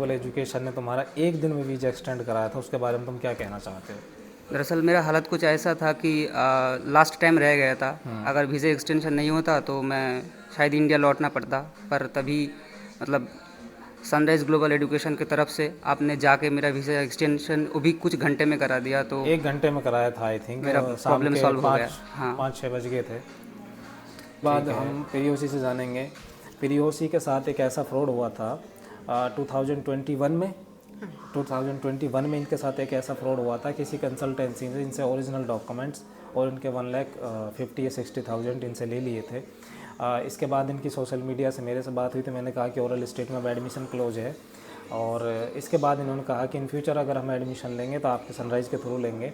Global education ने तुम्हारा एक दिन में वीज़ा एक्सटेंड कराया था, उसके बारे में तुम क्या कहना चाहते हो? दरअसल मेरा हालत कुछ ऐसा था कि लास्ट टाइम रह गया था। अगर वीज़ा एक्सटेंशन नहीं होता तो मैं शायद इंडिया लौटना पड़ता, पर तभी मतलब सनराइज़ ग्लोबल एजुकेशन की तरफ से आपने जाके मेरा वीज़ा एक्सटेंशन वो भी कुछ घंटे में करा दिया, तो 1 घंटे में कराया था आई थिंक। मेरा शाम प्रॉब्लम के सॉल्व हो गया। हाँ, 5-6 बज गए थे। बाद ठीक है। हम पीओसी से जानेंगे। पीओसी के साथ एक ऐसा फ्रॉड हुआ था 2021 में। 2021 में इनके साथ एक ऐसा फ्रॉड हुआ था, किसी कंसल्टेंसी से इनसे ओरिजिनल डॉक्यूमेंट्स और इनके 1,50,000 या 60,000 इनसे ले लिए थे। इसके बाद इनकी सोशल मीडिया से मेरे से बात हुई तो मैंने कहा कि ओरल स्टेट में अब एडमिशन क्लोज है, और इसके बाद इन्होंने कहा कि इन फ्यूचर अगर हम एडमिशन लेंगे तो आपके सनराइज़ के थ्रू लेंगे।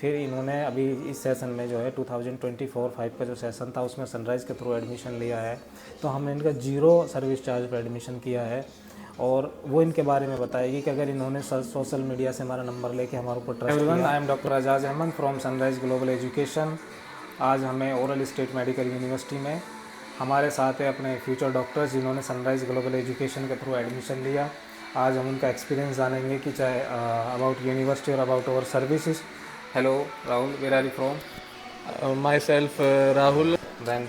फिर इन्होंने अभी इस सेशन में जो है 2024-5 का जो सेशन था उसमें सनराइज़ के थ्रू एडमिशन लिया है, तो हमने इनका 0 सर्विस चार्ज पर एडमिशन किया है। और वो इनके बारे में बताएगी कि अगर इन्होंने सोशल मीडिया से हमारा नंबर लेके हमारे ऊपर ट्रस्ट किया। I am doctor Ejaz Ahmed from Sunrise Global Education. आज हमें ओरल स्टेट मेडिकल यूनिवर्सिटी में हमारे साथ है अपने फ्यूचर डॉक्टर्स जिन्होंने सनराइज़ ग्लोबल एजुकेशन के थ्रू एडमिशन लिया। आज हम उनका एक्सपीरियंस जानेंगे कि चाहे अबाउट यूनिवर्सिटी और about our services. Hello Rahul, where are you from? Myself, Rahul. Then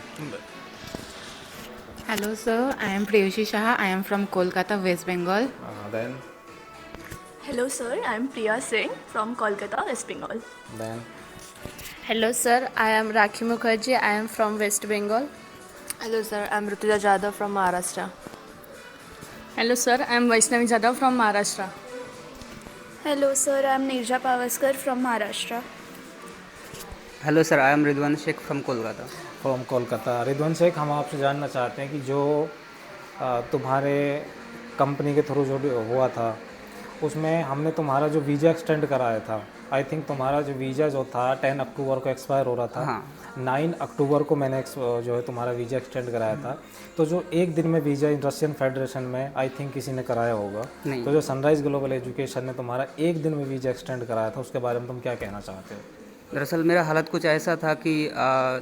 Hello sir, I am Priyushi Shah. I am from Kolkata, West Bengal. Then Hello sir, I am Priya Singh from Kolkata, West Bengal. Then Hello sir, I am Rakhi Mukherjee. I am from West Bengal. Hello sir, I am Rutuja Jadhav from Maharashtra. Hello sir, I am Vaishnavi Jadhav from Maharashtra. Hello sir, I am Nirja Pavaskar from Maharashtra. Hello sir, I am Ridwan Shaikh from Kolkata. From Kolkata. Ridwan Shaikh, हम आपसे जानना चाहते हैं कि जो तुम्हारे company के through जो भी हुआ था उसमें हमने तुम्हारा जो वीज़ा एक्सटेंड कराया था, आई थिंक तुम्हारा जो वीज़ा जो था 10 अक्टूबर को एक्सपायर हो रहा था। हाँ। 9 अक्टूबर को मैंने जो है तुम्हारा वीज़ा एक्सटेंड कराया था। तो जो एक दिन में वीज़ा रशियन फेडरेशन में आई थिंक किसी ने कराया होगा, नहीं। तो जो सनराइज़ ग्लोबल एजुकेशन ने तुम्हारा एक दिन में वीज़ा एक्सटेंड कराया था उसके बारे में तुम क्या कहना चाहते हो? दरअसल मेरा हालत कुछ ऐसा था कि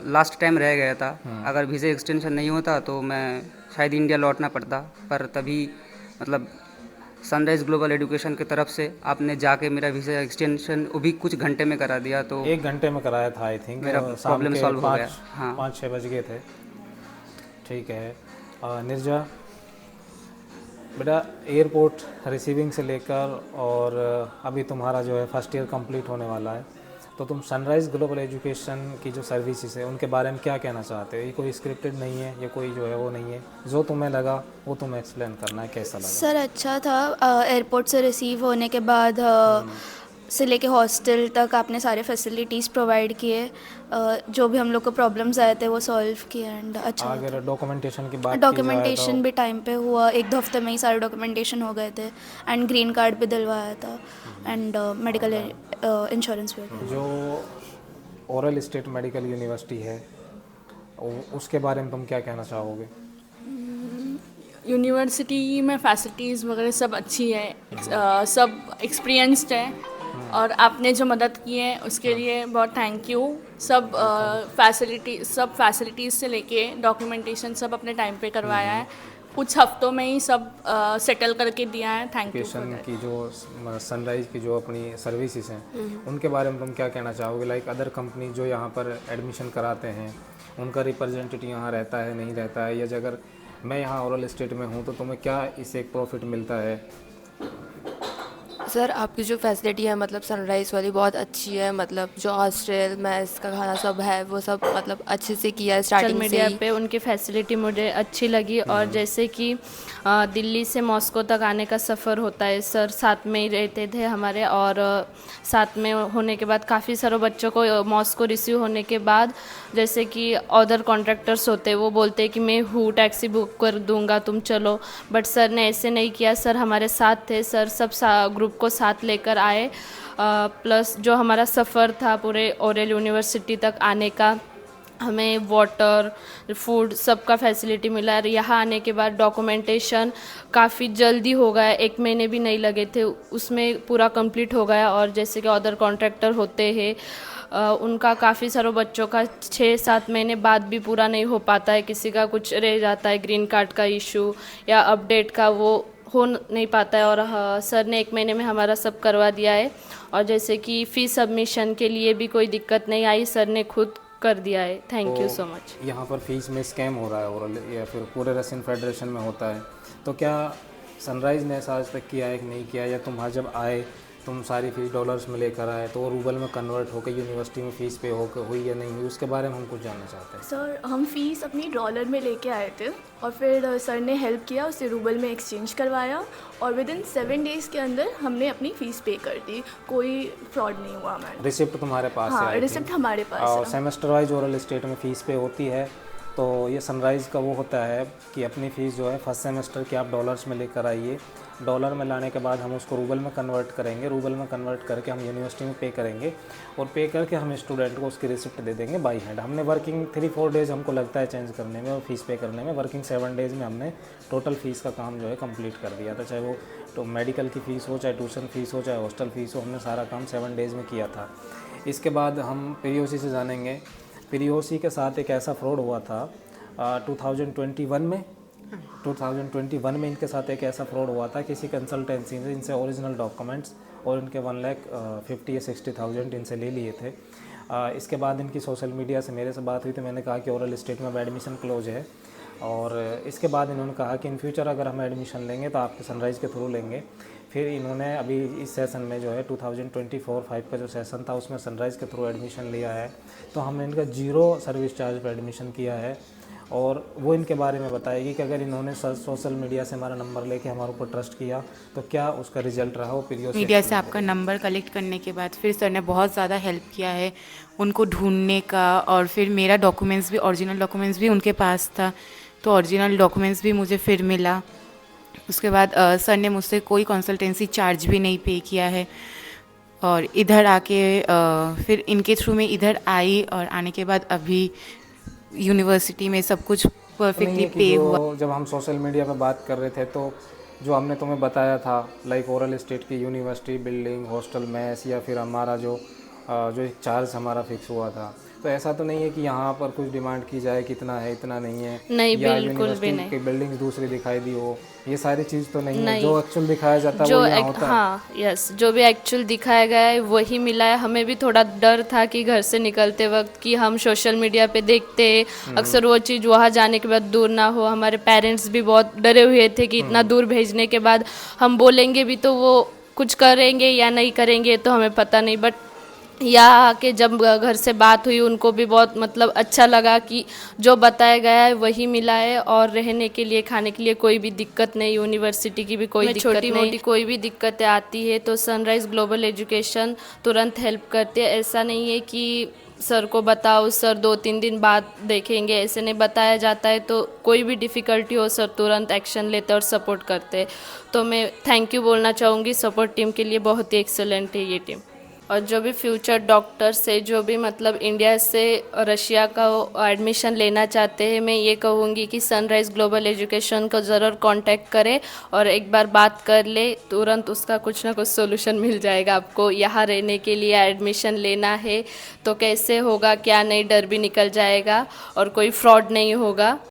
लास्ट टाइम रह गया था। अगर वीज़ा एक्सटेंशन नहीं होता तो मैं शायद इंडिया लौटना पड़ता, पर तभी मतलब सनराइज़ ग्लोबल एजुकेशन की तरफ से आपने जाके मेरा वीज़ा एक्सटेंशन वो भी कुछ घंटे में करा दिया, तो 1 घंटे में कराया था आई थिंक। मेरा प्रॉब्लम सॉल्व हो गया। हाँ, 5-6 बज गए थे। ठीक है। निर्जा बेटा, एयरपोर्ट रिसीविंग से लेकर और अभी तुम्हारा जो है फर्स्ट ईयर कंप्लीट होने वाला है, तो तुम सनराइज़ ग्लोबल एजुकेशन की जो सर्विसेज है उनके बारे में क्या कहना चाहते हो? ये कोई स्क्रिप्टेड नहीं है, ये कोई जो है वो नहीं है, जो तुम्हें लगा वो तुम्हें एक्सप्लेन करना है, कैसा लगा? सर अच्छा था। एयरपोर्ट से रिसीव होने के बाद से लेके हॉस्टल तक आपने सारे फैसिलिटीज़ प्रोवाइड किए। जो भी हम लोग को प्रॉब्लम्स आए थे वो सॉल्व किए एंड अच्छा अगर डॉक्यूमेंटेशन की बात की जाए डॉक्यूमेंटेशन भी टाइम पे हुआ। 1-2 हफ्ते में ही सारे डॉक्यूमेंटेशन हो गए थे एंड ग्रीन कार्ड भी दिलवाया था एंड मेडिकल इंश्योरेंस भी हो गया। जो ओरल स्टेट मेडिकल यूनिवर्सिटी है उसके बारे में तुम क्या कहना चाहोगे? यूनिवर्सिटी में फैसिलिटीज़ वगैरह सब अच्छी है, सब एक्सपीरियंस्ड है, और आपने जो मदद की है उसके लिए बहुत थैंक यू। सब फैसिलिटीज़ से लेके डॉक्यूमेंटेशन सब अपने टाइम पे करवाया है, कुछ हफ्तों में ही सब सेटल करके दिया है। Thank you. एजुकेशन की जो सनराइज़ की जो अपनी सर्विसेज हैं उनके बारे में तुम क्या कहना चाहोगे? लाइक अदर कंपनी जो यहाँ पर एडमिशन कराते हैं उनका रिप्रेजेंटेटिव यहाँ रहता है, नहीं रहता है, या अगर मैं यहाँ ओरल स्टेट में हूँ तो तुम्हें क्या इससे एक प्रॉफिट मिलता है? सर आपकी जो फैसिलिटी है मतलब सनराइज़ वाली बहुत अच्छी है। मतलब जो हॉस्टल मैस का खाना सब है वो सब मतलब अच्छे से किया है सोशल स्टार्टिंग से मीडिया ही। पे उनकी फैसिलिटी मुझे अच्छी लगी, और जैसे कि दिल्ली से मॉस्को तक आने का सफ़र होता है, सर साथ में ही रहते थे हमारे, और साथ में होने के बाद काफ़ी सारे बच्चों को मॉस्को रिसीव होने के बाद जैसे कि अदर कॉन्ट्रैक्टर्स होते वो बोलते हैं कि मैं हूँ टैक्सी बुक कर दूंगा तुम चलो, बट सर ने ऐसे नहीं किया। सर हमारे साथ थे, सर सब ग्रुप को साथ लेकर आए। प्लस जो हमारा सफ़र था पूरे ओरेल यूनिवर्सिटी तक आने का, हमें वाटर फूड सबका फैसिलिटी मिला। और यहाँ आने के बाद डॉक्यूमेंटेशन काफ़ी जल्दी हो गया, 1 महीने भी नहीं लगे थे, उसमें पूरा कंप्लीट हो गया। और जैसे कि अदर कॉन्ट्रैक्टर होते हैं उनका काफ़ी सारे बच्चों का 6-7 महीने बाद भी पूरा नहीं हो पाता है, किसी का कुछ रह जाता है, ग्रीन कार्ड का इशू या अपडेट का, वो हो नहीं पाता है और सर ने 1 महीने में हमारा सब करवा दिया है। और जैसे कि फ़ी सबमिशन के लिए भी कोई दिक्कत नहीं आई, सर ने खुद कर दिया है। Thank you so much. यहाँ पर फीस में स्कैम हो रहा है ओरल या फिर पूरे रशियन फेडरेशन में होता है, तो क्या सनराइज़ ने ऐसा आज तक किया है कि नहीं किया, या तुम वहाँ जब आए तुम सारी फीस डॉलर्स में लेकर आए तो वो रूबल में कन्वर्ट होकर यूनिवर्सिटी में फ़ीस पे होकर हुई या नहीं हुई, उसके बारे में हम कुछ जानना चाहते हैं। सर हम फ़ीस अपनी डॉलर में लेके आए थे और फिर सर ने हेल्प किया, उसे रूबल में एक्सचेंज करवाया और विदिन 7 डेज़ के अंदर हमने अपनी फ़ीस पे कर दी। कोई फ्रॉड नहीं हुआ हमारा। रिसिप्ट तुम्हारे पास हाँ, है? रिसिप्ट हमारे पास और है। सेमेस्टर वाइज ओरल स्टेट में फ़ीस पे होती है, तो ये सनराइज़ का वो होता है कि अपनी फ़ीस जो है फर्स्ट सेमेस्टर की आप डॉलर्स में लेकर आइए, डॉलर में लाने के बाद हम उसको रूबल में कन्वर्ट करेंगे, रूबल में कन्वर्ट करके हम यूनिवर्सिटी में पे करेंगे और पे करके हम स्टूडेंट को उसकी रिसिप्ट दे देंगे बाई हैंड। हमने वर्किंग 3-4 डेज़ हमको लगता है चेंज करने में और फीस पे करने में, वर्किंग 7 डेज़ में हमने टोटल फ़ीस का काम जो है कंप्लीट कर दिया था। चाहे वो तो मेडिकल की फ़ीस हो, चाहे ट्यूशन फ़ीस हो, चाहे हॉस्टल फ़ीस हो, हमने सारा काम 7 डेज़ में किया था। इसके बाद हम पीओसी से जानेंगे। पीओसी के साथ एक ऐसा फ्रॉड हुआ था 2021 में इनके साथ एक ऐसा फ्रॉड हुआ था, किसी कंसल्टेंसी ने इनसे ओरिजिनल डॉक्यूमेंट्स और इनके 1,50,000 या 60,000 इनसे ले लिए थे। इसके बाद इनकी सोशल मीडिया से मेरे से बात हुई तो मैंने कहा कि ओरल स्टेट में अब एडमिशन क्लोज है, और इसके बाद इन्होंने कहा कि इन फ्यूचर अगर हम एडमिशन लेंगे तो आपके सनराइज़ के थ्रू लेंगे। फिर इन्होंने अभी इस सेशन में जो है 2024-5 का जो सेशन था उसमें सनराइज़ के थ्रू एडमिशन लिया है, तो हमने इनका 0 सर्विस चार्ज पर एडमिशन किया है। और वो इनके बारे में बताएगी कि अगर इन्होंने सोशल मीडिया से हमारा नंबर लेके हमारे ऊपर ट्रस्ट किया तो क्या उसका रिजल्ट रहा, वो पीओसी मीडिया से आपका नंबर कलेक्ट करने के बाद फिर सर ने बहुत ज़्यादा हेल्प किया है उनको ढूंढने का, और फिर मेरा डॉक्यूमेंट्स भी, ओरिजिनल डॉक्यूमेंट्स भी उनके पास था, तो ओरिजिनल डॉक्यूमेंट्स भी मुझे फिर मिला। उसके बाद सर ने मुझसे कोई कंसल्टेंसी चार्ज भी नहीं पे किया है, और इधर आके फिर इनके थ्रू में इधर आई, और आने के बाद अभी यूनिवर्सिटी में सब कुछ परफेक्टली पे हुआ। जब हम सोशल मीडिया पे बात कर रहे थे तो जो हमने तुम्हें बताया था लाइक ओरल स्टेट की यूनिवर्सिटी बिल्डिंग, हॉस्टल, मेस या फिर हमारा जो एक चार्ज हमारा फिक्स हुआ था, तो ऐसा तो नहीं है कि यहाँ पर कुछ डिमांड की जाए कितना है इतना नहीं है, नहीं, या बिल्कुल भी नहीं। की बिल्डिंग्स दूसरी दिखाई दी हो, ये सारी चीज़ तो नहीं है। जो एक्चुअल दिखाया जाता है जो वो यहाँ होता है। हाँ, यस, जो भी एक्चुअल दिखाया गया है वही मिला है। हमें भी थोड़ा डर था कि घर से निकलते वक्त कि हम सोशल मीडिया पे देखते अक्सर वो चीज़ वहाँ जाने के बाद दूर ना हो। हमारे पेरेंट्स भी बहुत डरे हुए थे कि इतना दूर भेजने के बाद हम बोलेंगे भी तो वो कुछ करेंगे या नहीं करेंगे तो हमें पता नहीं। बट यहाँ आके जब घर से बात हुई उनको भी बहुत मतलब अच्छा लगा कि जो बताया गया है वही मिला है, और रहने के लिए, खाने के लिए कोई भी दिक्कत नहीं, यूनिवर्सिटी की भी कोई दिक्कत नहीं, छोटी मोटी कोई भी दिक्कतें आती है तो सनराइज़ ग्लोबल एजुकेशन तुरंत हेल्प करते हैं। ऐसा नहीं है कि सर को बताओ, सर 2-3 दिन बाद देखेंगे, ऐसे नहीं बताया जाता है। तो कोई भी डिफ़िकल्टी हो सर तुरंत एक्शन लेते और सपोर्ट करते हैं। तो मैं थैंक यू बोलना चाहूँगी सपोर्ट टीम के लिए, बहुत ही एक्सेलेंट है ये टीम। और जो भी फ्यूचर डॉक्टर्स से जो भी मतलब इंडिया से रशिया का एडमिशन लेना चाहते हैं, मैं ये कहूँगी कि सनराइज़ ग्लोबल एजुकेशन को ज़रूर कांटेक्ट करें और एक बार बात कर ले, तुरंत उसका कुछ ना कुछ सोल्यूशन मिल जाएगा आपको। यहाँ रहने के लिए एडमिशन लेना है तो कैसे होगा क्या नहीं, डर भी निकल जाएगा और कोई फ्रॉड नहीं होगा।